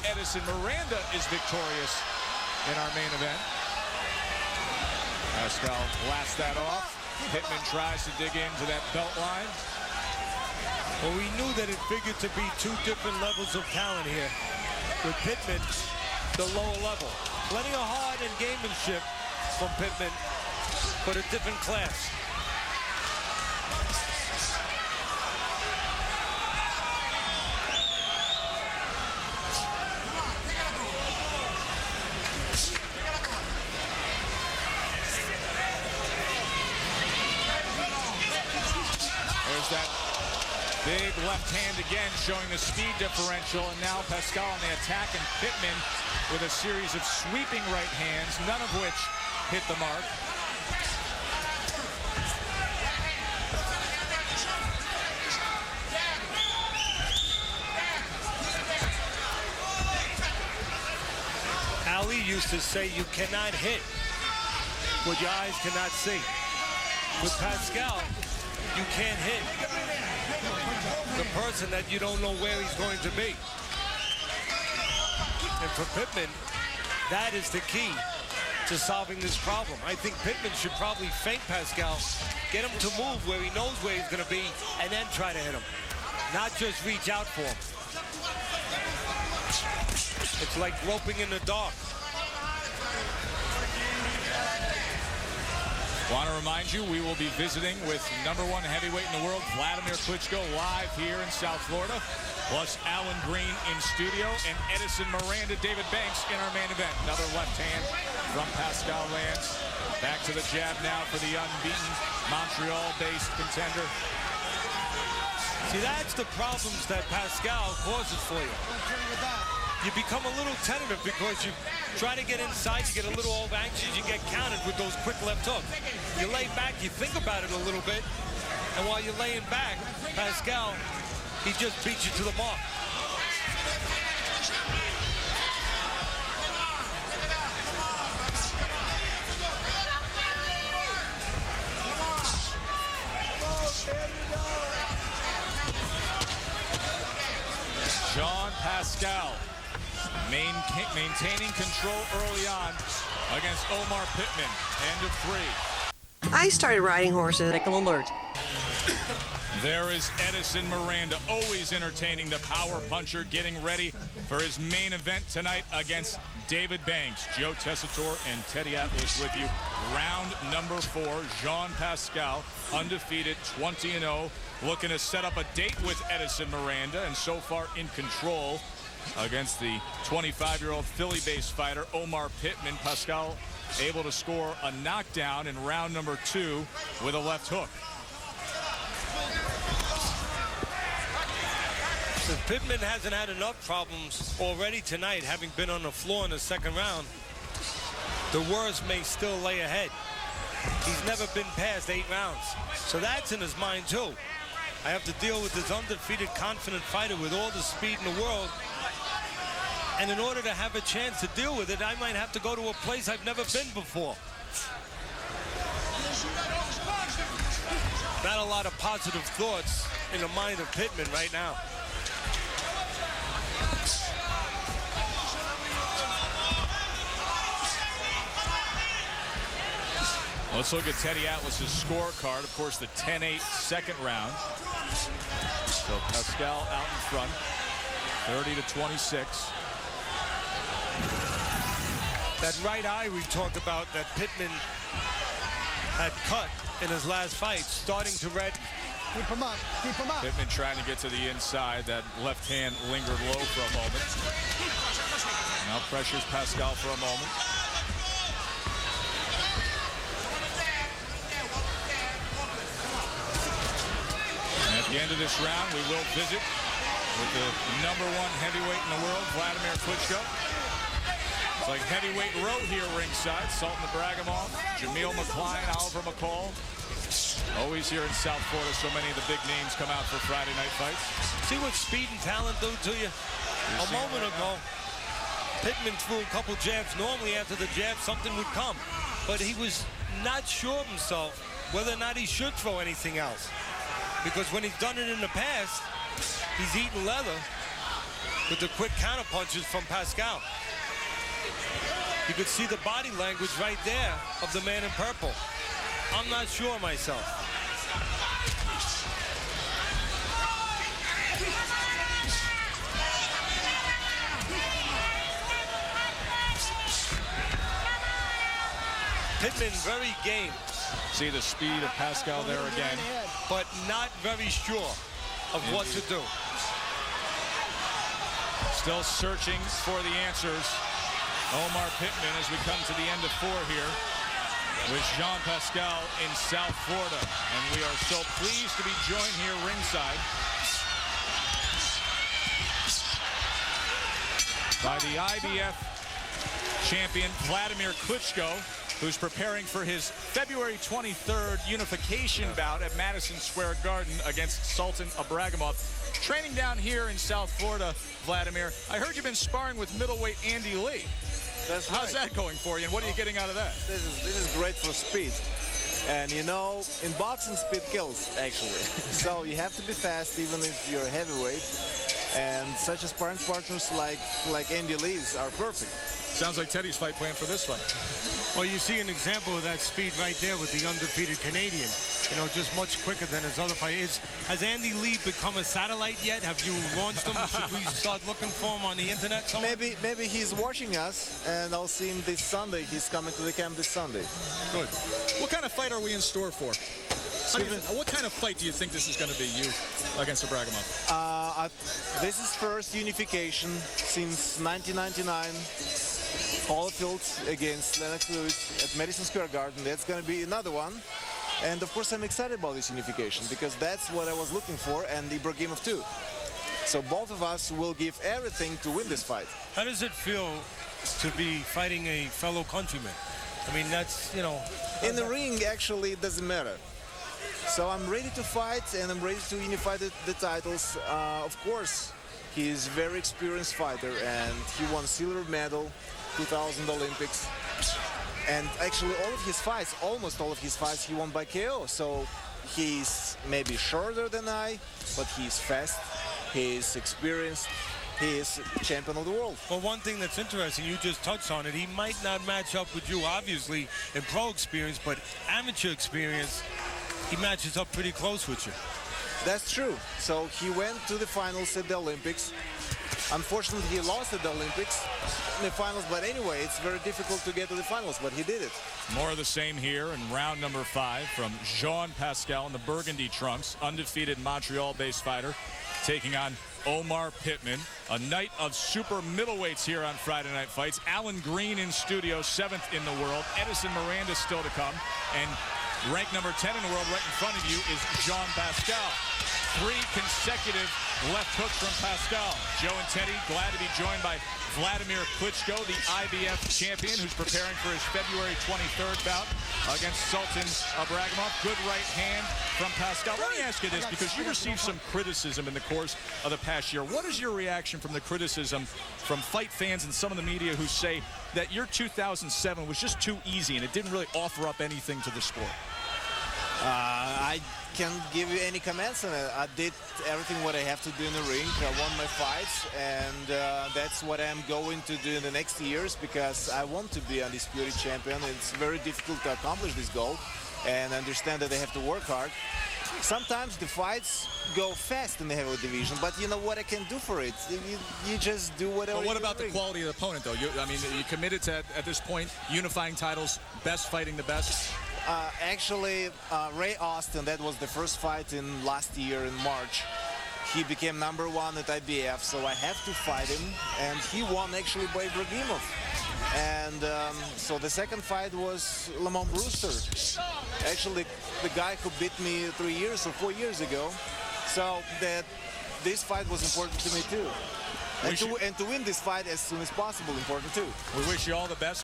Edison Miranda is victorious in our main event. Pascal blasts that off. Pittman tries to dig into that belt line. Well, we knew that it figured to be two different levels of talent here. With Pittman, the lower level. Plenty of heart and gamemanship from Pittman, but a different class. There's that big left hand again, showing the speed differential. And now Pascal on the attack, and Pittman with a series of sweeping right hands, none of which hit the mark. Ali used to say you cannot hit what your eyes cannot see. With Pascal, you can't hit the person that you don't know where he's going to be. And for Pittman, that is the key to solving this problem. I think Pittman should probably feint Pascal, get him to move where he knows where he's going to be, and then try to hit him. Not just reach out for him. It's like groping in the dark. Want to remind you, we will be visiting with #1 heavyweight in the world, Vladimir Klitschko, live here in South Florida, plus Alan Green in studio, and Edison Miranda, David Banks in our main event. Another left hand from Pascal lands. Back to the jab now for the unbeaten Montreal-based contender. See, that's the problems that Pascal causes for you. You become a little tentative because you try to get inside, you get a little over anxious, you get countered with those quick left hooks. You lay back, you think about it a little bit, and while you're laying back, Pascal, he just beats you to the mark. Jean Pascal maintaining control early on against Omar Pittman. End of 3. I started riding horses. Pickle alert. There is Edison Miranda, always entertaining the power puncher, getting ready for his main event tonight against David Banks. Joe Tessitore and Teddy Atlas with you. Round number 4, Jean Pascal, undefeated, 20-0, looking to set up a date with Edison Miranda, and so far in control against the 25-year-old Philly-based fighter Omar Pittman. Pascal able to score a knockdown in round number 2 with a left hook. So Pittman hasn't had enough problems already tonight, having been on the floor in the second round. The worst may still lay ahead. He's never been past 8 rounds. So that's in his mind too. I have to deal with this undefeated, confident fighter with all the speed in the world. And in order to have a chance to deal with it, I might have to go to a place I've never been before. Not a lot of positive thoughts in the mind of Pittman right now. Let's look at Teddy Atlas's scorecard. Of course, the 10-8 second round. So Pascal out in front, 30-26. That right eye we talked about that Pittman had cut in his last fight, starting to red. Keep him up, keep him up. Pittman trying to get to the inside. That left hand lingered low for a moment. Now pressures Pascal for a moment. And at the end of this round, we will visit with the #1 heavyweight in the world, Vladimir Klitschko. It's like heavyweight row here ringside. Sultan Ibragimov, Jameel McCline, Oliver McCall. Always here in South Florida, so many of the big names come out for Friday night fights. See what speed and talent do to you? A moment ago, Pittman threw a couple jabs. Normally after the jab, something would come. But he was not sure of himself whether or not he should throw anything else. Because when he's done it in the past, he's eaten leather. with the quick counter punches from Pascal. You could see the body language right there of the man in purple. I'm not sure myself. Pittman very game. See the speed of Pascal there again. But not very sure of what to do. Still searching for the answers. Omar Pittman as we come to the end of 4 here with Jean Pascal in South Florida. And we are so pleased to be joined here ringside by the IBF champion Vladimir Klitschko, who's preparing for his February 23rd unification bout at Madison Square Garden against Sultan Ibragimov. Training down here in South Florida, Vladimir. I heard you've been sparring with middleweight Andy Lee. That's right. How's that going for you, and what are you getting out of that? This is great for speed. And you know, in boxing, speed kills, actually. So you have to be fast even if you're a heavyweight. And such a sparring partners like Andy Lee's are perfect. Sounds like Teddy's fight plan for this fight. Well, you see an example of that speed right there with the undefeated Canadian. You know, just much quicker than his other fighters. Has Andy Lee become a satellite yet? Have you launched him? Should we start looking for him on the internet somewhere? Maybe he's watching us, and I'll see him this Sunday. He's coming to the camp this Sunday. Good. What kind of fight are we in store for? What kind of fight do you think this is going to be, you against Ibragimov? This is first unification since 1999. Holyfield against Lennox Lewis at Madison Square Garden. That's going to be another one. And of course I'm excited about this unification because that's what I was looking for, and Ibragimov too. So both of us will give everything to win this fight. How does it feel to be fighting a fellow countryman? I mean, that's, you know... In the ring, actually, it doesn't matter. So I'm ready to fight, and I'm ready to unify the titles. Of course, he's a very experienced fighter, and he won silver medal 2000 Olympics. And actually all of his fights, almost all of his fights, he won by KO. So he's maybe shorter than I, but he's fast, he's experienced, he is champion of the world. Well, one thing that's interesting, you just touched on it, he might not match up with you, obviously, in pro experience, but amateur experience, he matches up pretty close with you. That's true. So he went to the finals at the Olympics. Unfortunately, he lost at the Olympics in the finals, but anyway, it's very difficult to get to the finals, but he did it. More of the same here in round number 5 from Jean Pascal in the burgundy trunks, undefeated Montreal-based fighter, taking on Omar Pittman. A night of super middleweights here on Friday Night Fights. Alan Green in studio, 7th in the world. Edison Miranda still to come. And ranked number 10 in the world right in front of you is Jean Pascal. 3 consecutive left hooks from Pascal. Joe and Teddy, glad to be joined by Vladimir Klitschko, the IBF champion, who's preparing for his February 23rd bout against Sultan Ibragimov. Good right hand from Pascal. Let me ask you this, because you received some criticism in the course of the past year. What is your reaction from the criticism from fight fans and some of the media who say that your 2007 was just too easy and it didn't really offer up anything to the sport? I can't give you any comments on it. I did everything what I have to do in the ring. I won my fights, and that's what I'm going to do in the next years because I want to be undisputed champion. It's very difficult to accomplish this goal, and I understand that I have to work hard. Sometimes the fights go fast in the heavyweight division, but you know what I can do for it? You just do whatever. But what about the quality of the opponent, though? I mean, you committed to, at this point, unifying titles, best fighting the best? Actually, Ray Austin, that was the first fight in last year in March. He became number 1 at IBF, so I have to fight him, and he won actually by Ibragimov. And so the second fight was Lamont Brewster, actually the guy who beat me 3 years or 4 years ago. So this fight was important to me too. And to win this fight as soon as possible, important too. We wish you all the best.